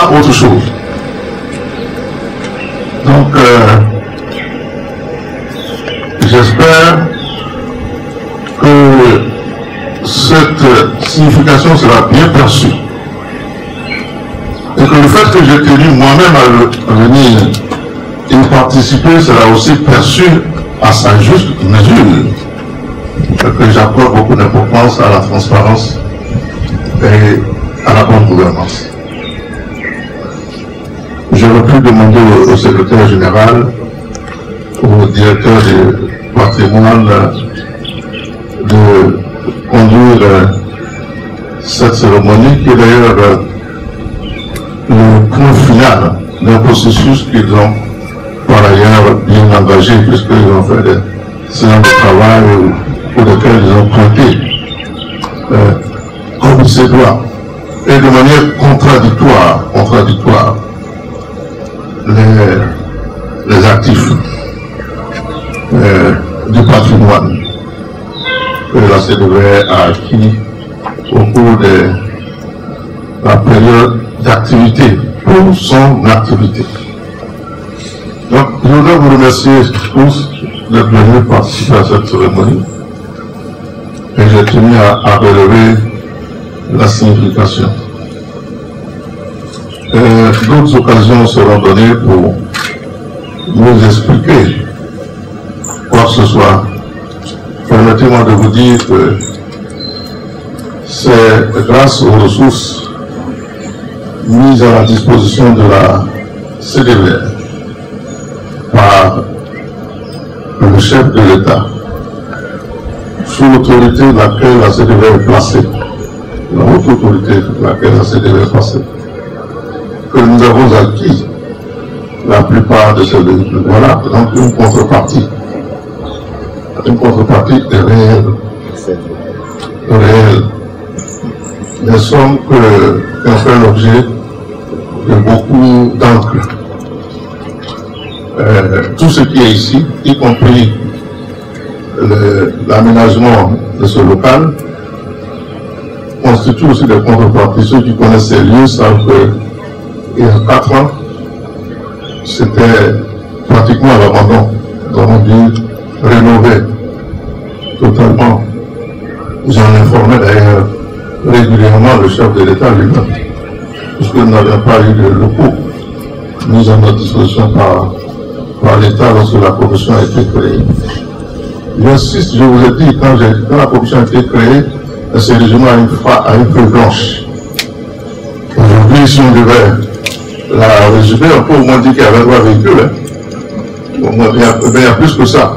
pas autre chose. Donc, j'espère que cette signification sera bien perçue. Et que le fait que j'ai tenu moi-même à venir y participer sera aussi perçu à sa juste mesure. Que j'accorde beaucoup d'importance à la transparence et à la bonne gouvernance. J'aurais pu demander au secrétaire général, au directeur du patrimoine de conduire cette cérémonie qui est d'ailleurs le point final d'un processus qu'ils ont par ailleurs bien engagé puisqu'ils ont fait des séances de travail pour lesquelles ils ont prêté comme il se doit et de manière contradictoire les actifs du patrimoine que la CDV a acquis au cours de la période d'activité pour son activité. Donc, je voudrais vous remercier tous d'être venus participer à cette cérémonie et j'ai tenu à relever la signification. D'autres occasions seront données pour nous expliquer quoi que ce soit. Permettez-moi de vous dire que c'est grâce aux ressources mises à la disposition de la CDVR par le chef de l'État, sous l'autorité de laquelle la CDVR est placée, la haute autorité de laquelle la CDVR est placée, que nous avons acquis la plupart de ces véhicules. Voilà, donc une contrepartie réelle. Des sommes qui ont fait l'objet de beaucoup d'encre. Tout ce qui est ici, y compris l'aménagement de ce local, constitue aussi des contreparties. Ceux qui connaissent ces lieux savent qu'il y a 4 ans, c'était pratiquement à l'abandon. Nous avons dû rénover totalement. J'en informais d'ailleurs régulièrement le chef de l'État lui-même, puisque nous n'avions pas eu de locaux mis à notre disposition par l'État lorsque la commission a été créée. J'insiste, je vous ai dit, quand la commission a été créée, elle s'est résumée à une feuille blanche. Aujourd'hui, si on devait la résumer, on peut au moins dire qu'il y avait 3 véhicules. Hein. Il y a plus que ça.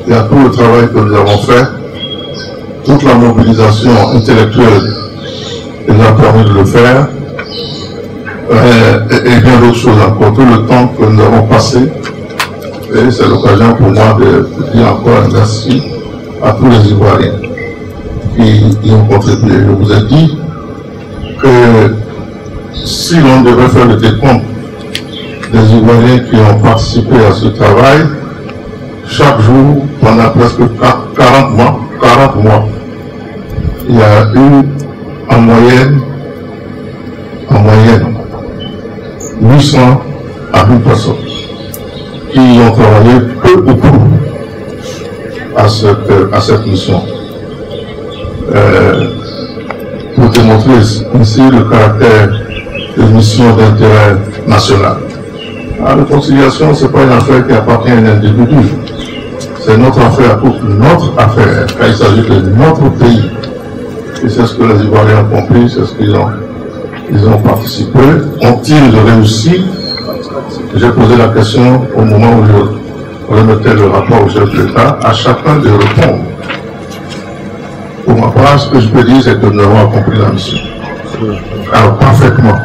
Il y a tout le travail que nous avons fait, toute la mobilisation intellectuelle qui nous a permis de le faire, et bien d'autres choses encore, tout le temps que nous avons passé. Et c'est l'occasion pour moi de dire encore un merci à tous les Ivoiriens qui y ont contribué. Je vous ai dit que si l'on devait faire le décompte des Ivoiriens qui ont participé à ce travail, chaque jour, pendant presque 40 mois, il y a eu en moyenne 800 à 1000 personnes qui ont travaillé peu ou prou à cette mission. Pour démontrer ici le caractère de mission d'intérêt national. La réconciliation, ce n'est pas une affaire qui appartient à un individu. C'est notre affaire, toute notre affaire, car il s'agit de notre pays. Et c'est ce que les Ivoiriens ont compris, c'est ce qu'ils ont participé. Ont-ils réussi? J'ai posé la question au moment où je remettais le rapport au chef de l'État, à chacun de répondre. Pour ma part, ce que je peux dire, c'est que nous avons accompli la mission. Alors, parfaitement.